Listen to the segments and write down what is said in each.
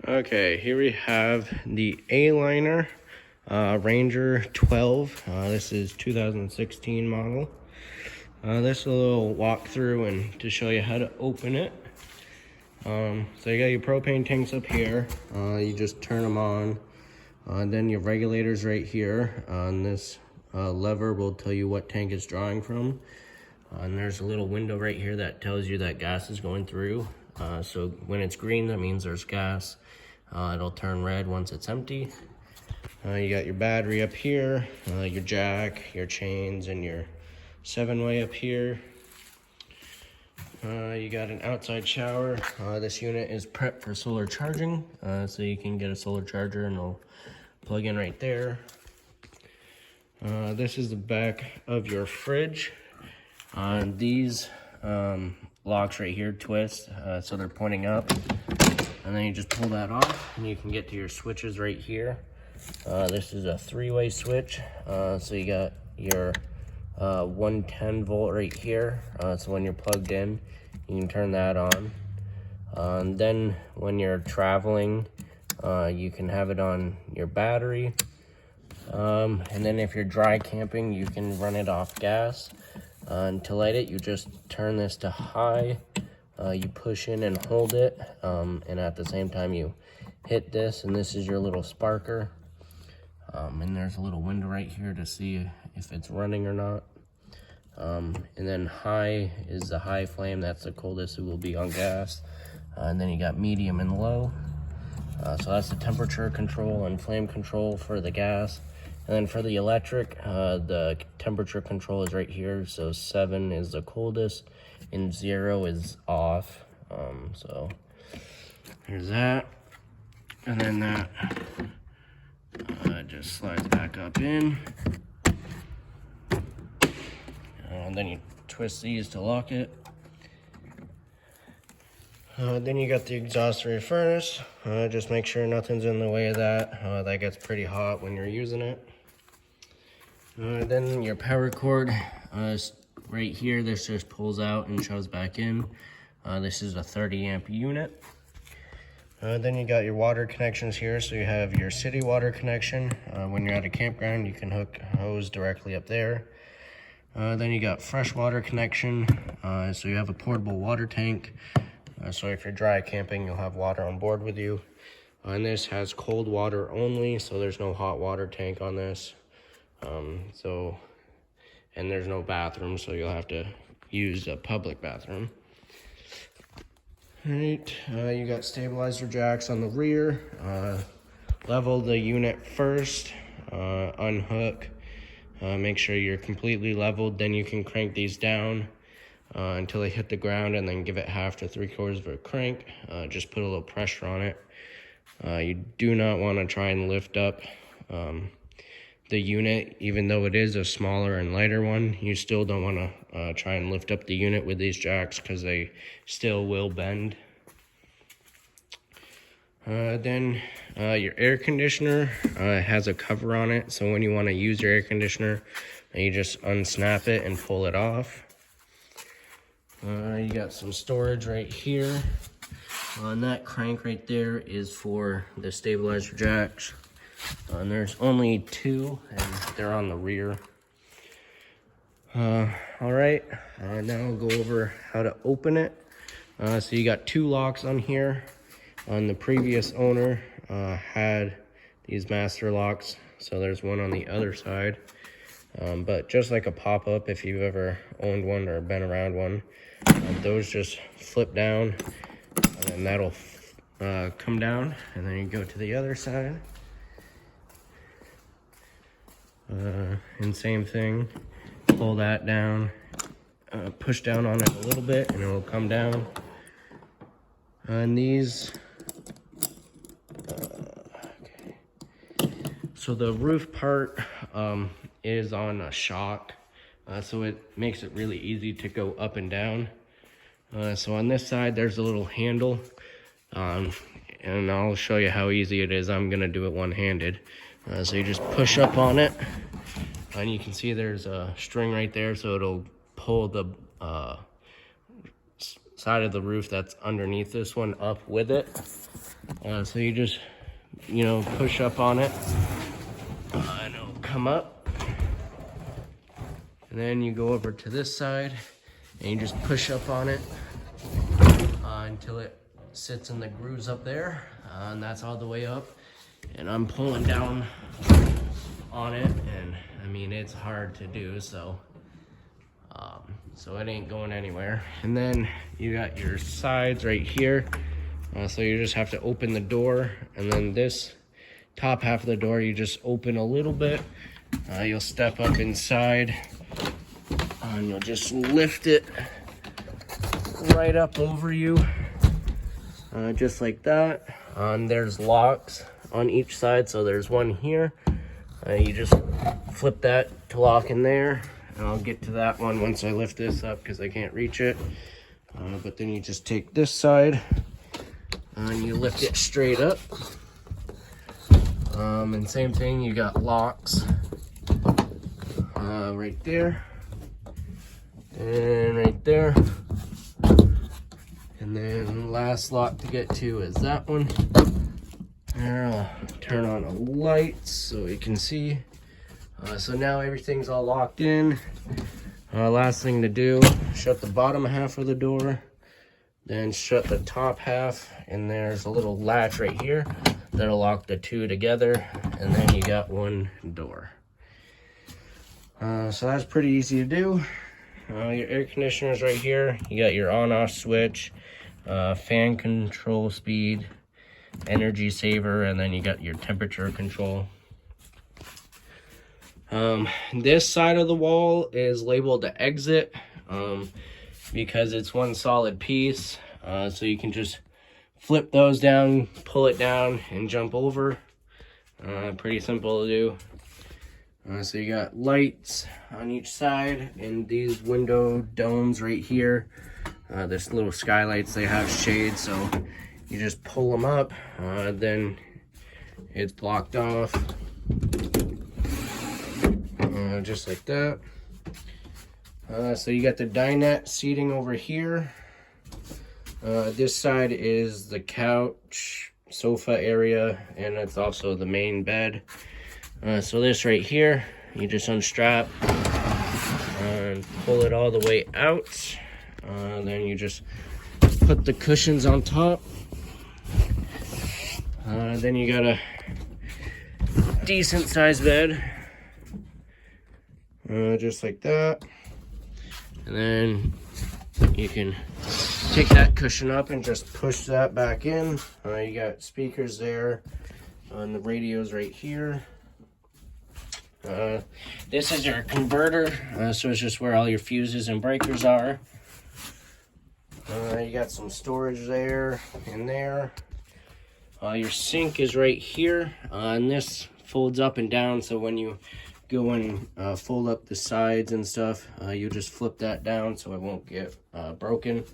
Okay, here we have the Aliner Ranger 12. This is 2016 model. This is a little walkthrough and to show you how to open it. So you got your propane tanks up here. You just turn them on. Then your regulators right here. And this lever will tell you what tank it's drawing from. And there's a little window right here that tells you that gas is going through. So when it's green, that means there's gas. It'll turn red once it's empty. You got your battery up here, your jack, your chains, and your 7-way up here. You got an outside shower. This unit is prepped for solar charging, so you can get a solar charger and it'll plug in right there. This is the back of your fridge. These locks right here twist, so they're pointing up, and then you just pull that off and you can get to your switches right here. This is a 3-way switch, so you got your 110 volt right here, so when you're plugged in you can turn that on. And then when you're traveling, you can have it on your battery, and then if you're dry camping you can run it off gas. And to light it, you just turn this to high, you push in and hold it, and at the same time you hit this, and this is your little sparker. And there's a little window right here to see if it's running or not. And then high is the high flame, that's the coldest it will be on gas. And then you got medium and low. So that's the temperature control and flame control for the gas. And then for the electric, the temperature control is right here. So 7 is the coldest and 0 is off. So here's that. And then that just slides back up in. And then you twist these to lock it. Then you got the exhaust for your furnace. Just make sure nothing's in the way of that. That gets pretty hot when you're using it. Then your power cord is right here. This just pulls out and shoves back in. This is a 30 amp unit. Then you got your water connections here. So you have your city water connection. When you're at a campground, you can hook hose directly up there. Then you got freshwater connection. So you have a portable water tank. So if you're dry camping, you'll have water on board with you. And this has cold water only, so there's no hot water tank on this. And there's no bathroom, so you'll have to use a public bathroom. All right, you got stabilizer jacks on the rear. Level the unit first, unhook, make sure you're completely leveled, then you can crank these down until they hit the ground, and then give it 1/2 to 3/4 of a crank. Just put a little pressure on it. You do not want to try and lift up the unit, even though it is a smaller and lighter one. You still don't want to try and lift up the unit with these jacks because they still will bend. Then your air conditioner has a cover on it, so when you want to use your air conditioner, you just unsnap it and pull it off. You got some storage right here. And that crank right there is for the stabilizer jacks. And there's only 2, and they're on the rear. All right, now I'll go over how to open it. So you got 2 locks on here. The previous owner had these master locks, so there's one on the other side. But just like a pop-up, if you've ever owned one or been around one, those just flip down, and then that'll come down, and then you go to the other side. And same thing, pull that down, push down on it a little bit, and it will come down. And these, okay. So the roof part is on a shock, so it makes it really easy to go up and down. So on this side, there's a little handle, and I'll show you how easy it is. I'm gonna do it one-handed. So you just push up on it, and you can see there's a string right there, so it'll pull the side of the roof that's underneath this one up with it. So you just, push up on it, and it'll come up. And then you go over to this side, and you just push up on it until it sits in the grooves up there, and that's all the way up. And I'm pulling down on it, and I mean, it's hard to do, so it ain't going anywhere. And then you got your sides right here, so you just have to open the door, and then this top half of the door you just open a little bit. You'll step up inside, and you'll just lift it right up over you, just like that. And there's locks on each side, so there's one here. You just flip that to lock in there, and I'll get to that one once I lift this up because I can't reach it. But then you just take this side and you lift it straight up. And same thing, you got locks right there and right there. And then last lock to get to is that one. There, I'll turn on a light so you can see. So now everything's all locked in. Last thing to do, shut the bottom half of the door, then shut the top half, and there's a little latch right here that'll lock the two together, and then you got one door. So that's pretty easy to do. Your air conditioner's right here. You got your on-off switch, fan control speed, energy saver, and then you got your temperature control. This side of the wall is labeled to exit because it's one solid piece, so you can just flip those down, pull it down, and jump over. Pretty simple to do. So you got lights on each side, and these window domes right here, this little skylights, they have shades, so you just pull them up, then it's blocked off, just like that. So you got the dinette seating over here. This side is the couch, sofa area, and it's also the main bed. So this right here, you just unstrap and pull it all the way out. Then you just put the cushions on top. Then you got a decent sized bed, just like that. And then you can take that cushion up and just push that back in. You got speakers there, and the radio's right here. This is your converter, so it's just where all your fuses and breakers are. You got some storage there and there. Your sink is right here, and this folds up and down, so when you go and fold up the sides and stuff, you just flip that down so it won't get broken.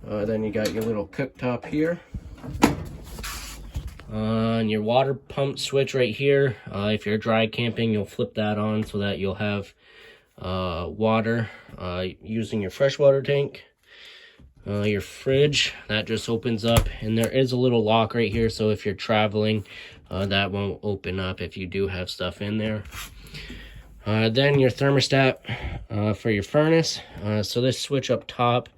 Then you got your little cooktop here. And your water pump switch right here. If you're dry camping, you'll flip that on so that you'll have water using your freshwater tank. Your fridge, that just opens up, and there is a little lock right here, so if you're traveling, that won't open up if you do have stuff in there. Then your thermostat for your furnace. So this switch up top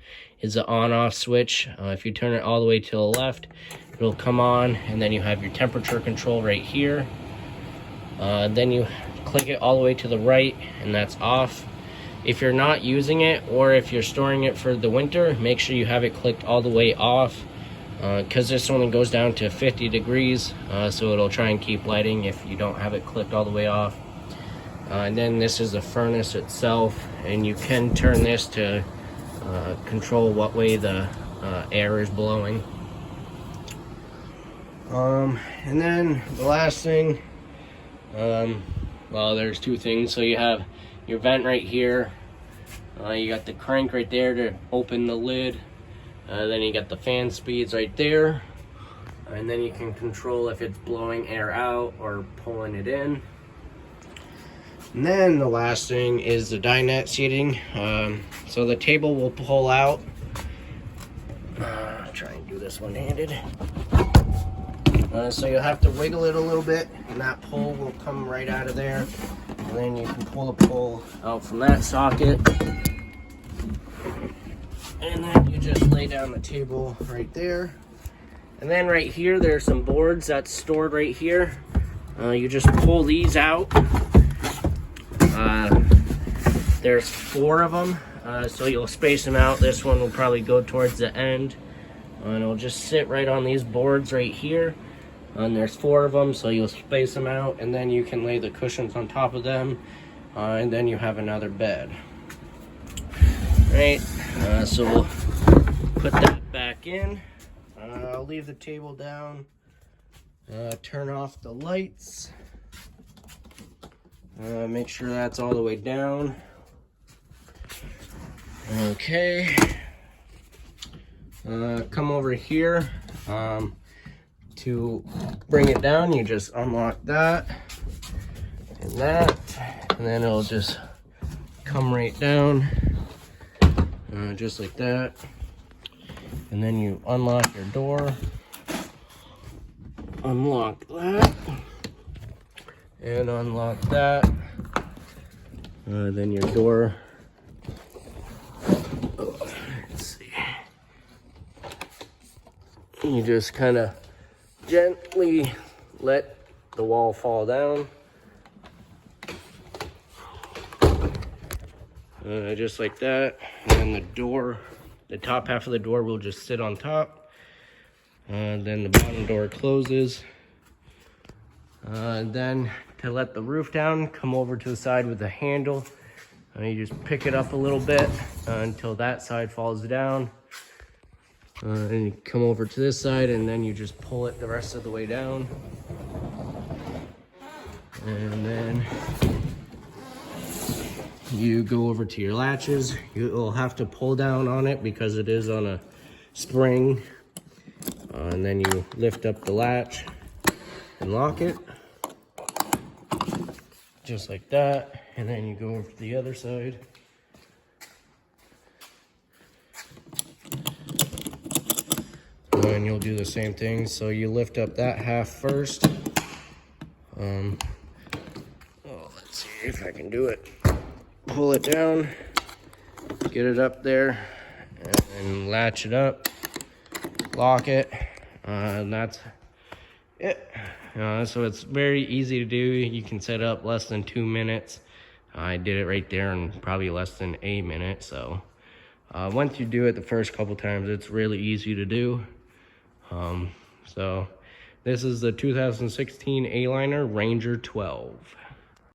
is the on-off switch. If you turn it all the way to the left, it'll come on, and then you have your temperature control right here. Then you click it all the way to the right, and that's off. If you're not using it, or if you're storing it for the winter, make sure you have it clicked all the way off, because this only goes down to 50 degrees, so it'll try and keep lighting if you don't have it clicked all the way off. And then this is the furnace itself, and you can turn this to control what way the air is blowing. And then the last thing, well, there's two things. So you have your vent right here, you got the crank right there to open the lid, then you got the fan speeds right there, and then you can control if it's blowing air out or pulling it in. And then the last thing is the dinette seating. So the table will pull out. Try and do this one-handed. So you'll have to wiggle it a little bit, and that pole will come right out of there. And then you can pull the pole out from that socket. And then you just lay down the table right there. And then right here, there's some boards that's stored right here. You just pull these out. There's 4 of them, so you'll space them out. This one will probably go towards the end. And it'll just sit right on these boards right here. And there's 4 of them, so you'll space them out. And then you can lay the cushions on top of them. And then you have another bed. Right, so we'll put that back in. I'll leave the table down, turn off the lights, make sure that's all the way down. Okay, come over here. To bring it down, you just unlock that, and then it'll just come right down, just like that. And then you unlock your door, unlock that, and unlock that. Then your door, let's see. You just kind of gently let the wall fall down. Just like that. And the door, the top half of the door will just sit on top. Then the bottom door closes. Then to let the roof down, come over to the side with the handle. You just pick it up a little bit until that side falls down. And you come over to this side, and then you just pull it the rest of the way down. And then you go over to your latches. You'll have to pull down on it because it is on a spring. And then you lift up the latch and lock it. Just like that. And then you go over to the other side. And you'll do the same thing. So you lift up that half first. Let's see if I can do it. Pull it down, get it up there, and latch it up, lock it, and that's it. So it's very easy to do. You can set up less than 2 minutes. I did it right there in probably less than a minute. So once you do it the first couple times, it's really easy to do. So this is the 2016 Aliner Ranger 12.